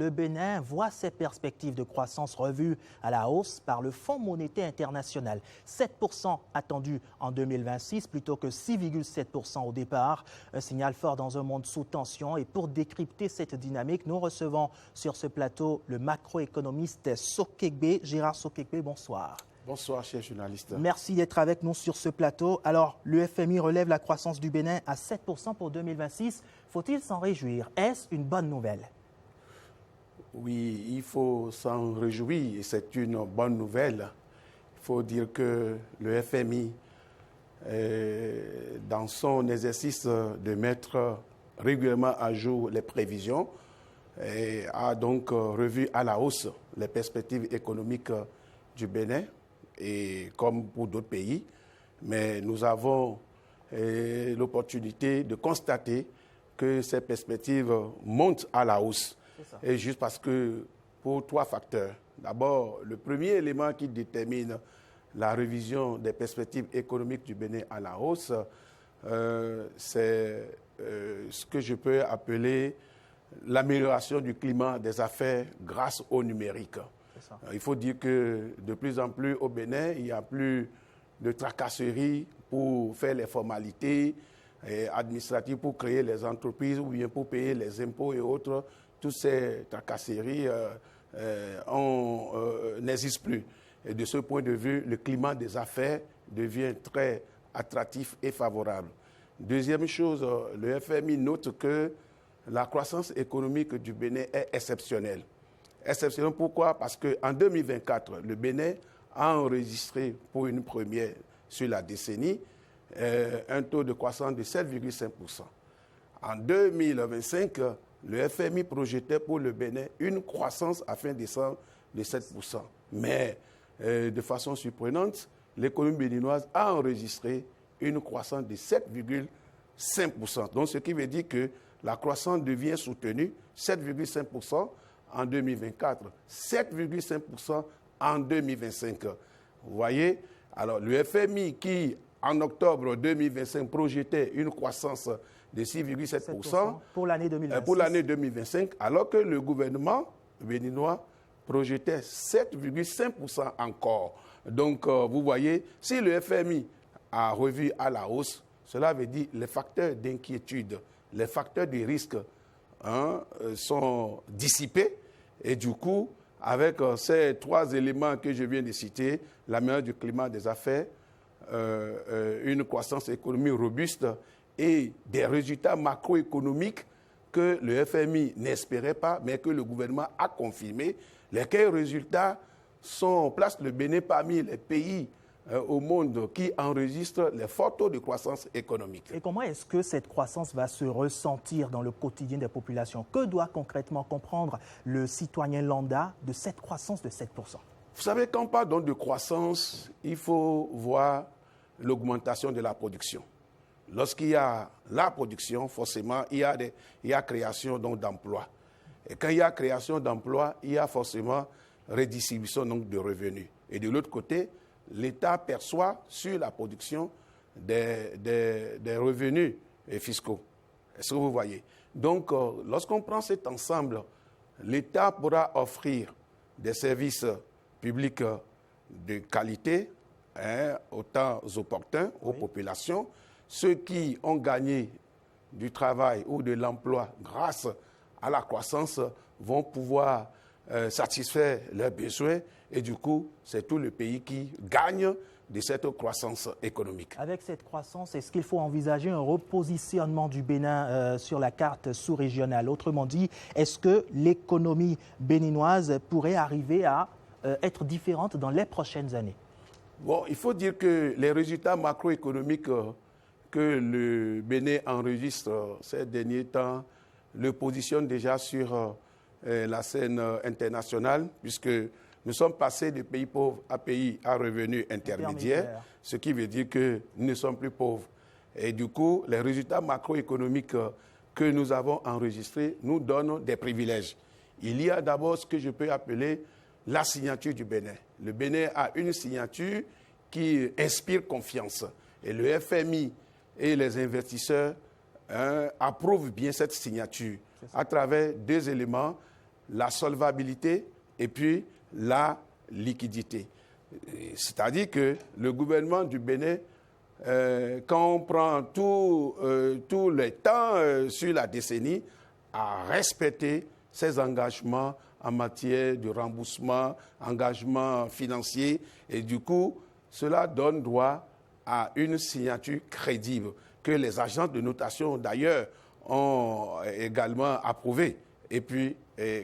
Le Bénin voit ses perspectives de croissance revues à la hausse par le Fonds monétaire international. 7% attendu en 2026 plutôt que 6,7% au départ. Un signal fort dans un monde sous tension. Et pour décrypter cette dynamique, nous recevons sur ce plateau le macroéconomiste Sokegbe. Gérard Sokegbe, bonsoir. Bonsoir, cher journaliste. Merci d'être avec nous sur ce plateau. Alors, le FMI relève la croissance du Bénin à 7% pour 2026. Faut-il s'en réjouir? Est-ce une bonne nouvelle? Oui, il faut s'en réjouir et c'est une bonne nouvelle. Il faut dire que le FMI, dans son exercice de mettre régulièrement à jour les prévisions, a donc revu à la hausse les perspectives économiques du Bénin, et comme pour d'autres pays. Mais nous avons l'opportunité de constater que ces perspectives montent à la hausse. Et juste parce que, pour trois facteurs. D'abord, le premier élément qui détermine la révision des perspectives économiques du Bénin à la hausse, c'est ce que je peux appeler l'amélioration du climat des affaires grâce au numérique. Il faut dire que de plus en plus au Bénin, il n'y a plus de tracasseries pour faire les formalités administratives, pour créer les entreprises ou bien pour payer les impôts et autres. Toutes ces tracasseries n'existent plus. Et de ce point de vue, le climat des affaires devient très attractif et favorable. Deuxième chose, le FMI note que la croissance économique du Bénin est exceptionnelle. Exceptionnelle pourquoi? Parce qu'en 2024, le Bénin a enregistré pour une première sur la décennie un taux de croissance de 7,5%. En 2025, le FMI projetait pour le Bénin une croissance à fin décembre de 7%. Mais de façon surprenante, l'économie béninoise a enregistré une croissance de 7,5%. Donc ce qui veut dire que la croissance devient soutenue, 7,5% en 2024, 7,5% en 2025. Vous voyez? Alors le FMI qui, en octobre 2025, projetait une croissance de 6,7% pour l'année 2026. Pour l'année 2025, alors que le gouvernement béninois projetait 7,5% encore. Donc, vous voyez, si le FMI a revu à la hausse, cela veut dire les facteurs d'inquiétude, les facteurs de risque sont dissipés. Et du coup, avec ces trois éléments que je viens de citer, l'amélioration du climat des affaires, une croissance économique robuste et des résultats macroéconomiques que le FMI n'espérait pas, mais que le gouvernement a confirmé, lesquels résultats placent le Bénin parmi les pays au monde qui enregistrent les forts taux de croissance économique. Et comment est-ce que cette croissance va se ressentir dans le quotidien des populations? Que doit concrètement comprendre le citoyen lambda de cette croissance de 7%? Vous savez, quand on parle donc de croissance, il faut voir l'augmentation de la production. Lorsqu'il y a la production, forcément, il y a création d'emplois. Et quand il y a création d'emplois, il y a forcément redistribution donc, de revenus. Et de l'autre côté, l'État perçoit sur la production des revenus fiscaux. Est-ce que vous voyez? Donc, lorsqu'on prend cet ensemble, l'État pourra offrir des services publics de qualité, au temps opportun aux populations. Ceux qui ont gagné du travail ou de l'emploi grâce à la croissance vont pouvoir satisfaire leurs besoins et du coup, c'est tout le pays qui gagne de cette croissance économique. Avec cette croissance, est-ce qu'il faut envisager un repositionnement du Bénin sur la carte sous-régionale? Autrement dit, est-ce que l'économie béninoise pourrait arriver à être différente dans les prochaines années? Bon, il faut dire que les résultats macroéconomiques que le Bénin enregistre ces derniers temps le positionnent déjà sur la scène internationale, puisque nous sommes passés de pays pauvres à pays à revenus intermédiaires, ce qui veut dire que nous ne sommes plus pauvres. Et du coup, les résultats macroéconomiques que nous avons enregistrés nous donnent des privilèges. Il y a d'abord ce que je peux appeler la signature du Bénin. Le Bénin a une signature qui inspire confiance. Et le FMI et les investisseurs approuvent bien cette signature à travers deux éléments. la solvabilité et puis la liquidité. C'est-à-dire que le gouvernement du Bénin, quand on prend tout le temps sur la décennie, a respecté ses engagements en matière de remboursement, engagement financier, et du coup, cela donne droit à une signature crédible que les agences de notation, d'ailleurs, ont également approuvée et puis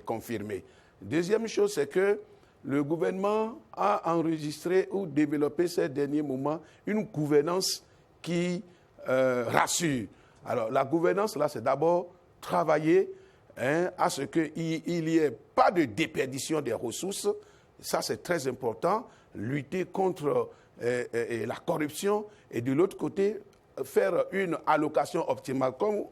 confirmée. Deuxième chose, c'est que le gouvernement a enregistré ou développé ces derniers moments une gouvernance qui rassure. Alors, la gouvernance, là, c'est d'abord travailler à ce qu'il n'y ait pas de déperdition des ressources. Ça, c'est très important. Lutter contre la corruption et de l'autre côté, faire une allocation optimale. Comme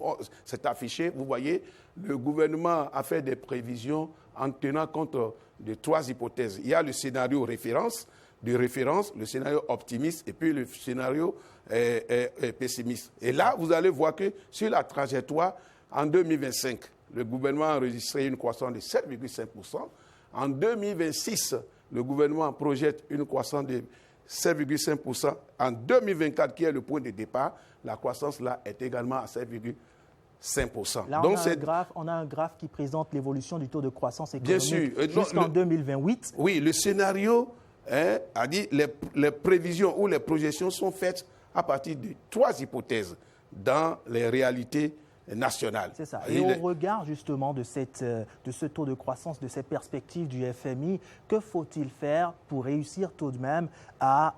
c'est affiché, vous voyez, le gouvernement a fait des prévisions en tenant compte de 3 hypothèses. Il y a le scénario de référence, le scénario optimiste et puis le scénario pessimiste. Et là, vous allez voir que sur la trajectoire, en 2025, le gouvernement a enregistré une croissance de 7,5%. En 2026, le gouvernement projette une croissance de 7,5%. En 2024, qui est le point de départ, la croissance là est également à 7,5%. Là, donc, on a un graphe qui présente l'évolution du taux de croissance économique bien sûr, jusqu'en 2028. Oui, le scénario a dit les prévisions ou les projections sont faites à partir de 3 hypothèses dans les réalités nationales. C'est ça. Et au regard justement de ce taux de croissance, de cette perspective du FMI, que faut-il faire pour réussir tout de même à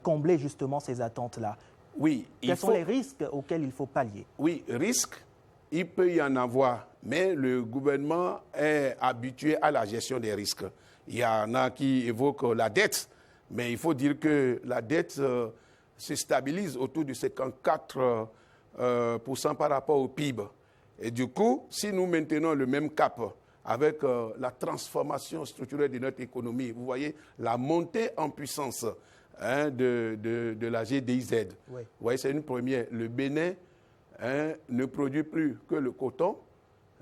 combler justement ces attentes-là? Oui. Quels sont les risques auxquels il faut pallier? Oui, risques, il peut y en avoir, mais le gouvernement est habitué à la gestion des risques. Il y en a qui évoquent la dette, mais il faut dire que la dette se stabilise autour de 54% par rapport au PIB. Et du coup, si nous maintenons le même cap avec la transformation structurelle de notre économie, vous voyez, la montée en puissance de la GDIZ, oui. Vous voyez, c'est une première. Le Bénin ne produit plus que le coton.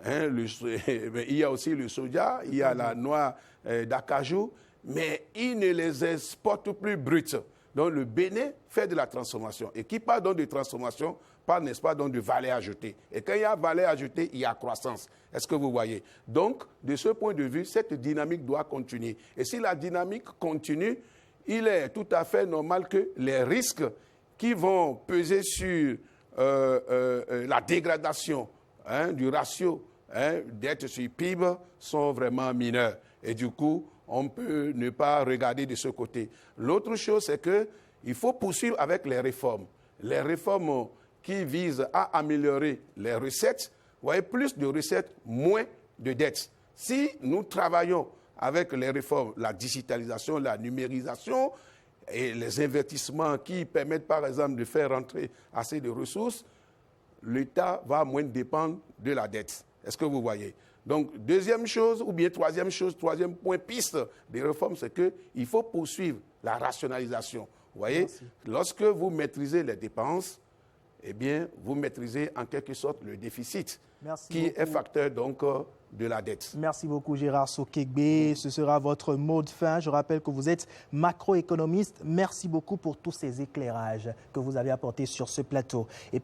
Il y a aussi le soja, il y a la noix d'acajou, mais il ne les exporte plus bruts. Donc le Bénin fait de la transformation. Et qui parle donc de transformation, parle, n'est-ce pas, donc de valeur ajoutée. Et quand il y a valeur ajoutée, il y a croissance. Est-ce que vous voyez? Donc, de ce point de vue, cette dynamique doit continuer. Et si la dynamique continue, il est tout à fait normal que les risques qui vont peser sur la dégradation du ratio dette sur PIB sont vraiment mineurs. Et du coup, on peut ne pas regarder de ce côté. L'autre chose, c'est qu'il faut poursuivre avec les réformes. Les réformes qui visent à améliorer les recettes. Vous voyez, plus de recettes, moins de dettes. Si nous travaillons avec les réformes, la digitalisation, la numérisation et les investissements qui permettent, par exemple, de faire rentrer assez de ressources, l'État va moins dépendre de la dette. Est-ce que vous voyez? Donc, deuxième chose, ou bien troisième point piste des réformes, c'est qu'il faut poursuivre la rationalisation. Vous voyez, merci. Lorsque vous maîtrisez les dépenses, eh bien, vous maîtrisez en quelque sorte le déficit, merci qui beaucoup. Est facteur donc de la dette. Merci beaucoup Gérard Sokegbe. Ce sera votre mot de fin. Je rappelle que vous êtes macroéconomiste. Merci beaucoup pour tous ces éclairages que vous avez apportés sur ce plateau. Et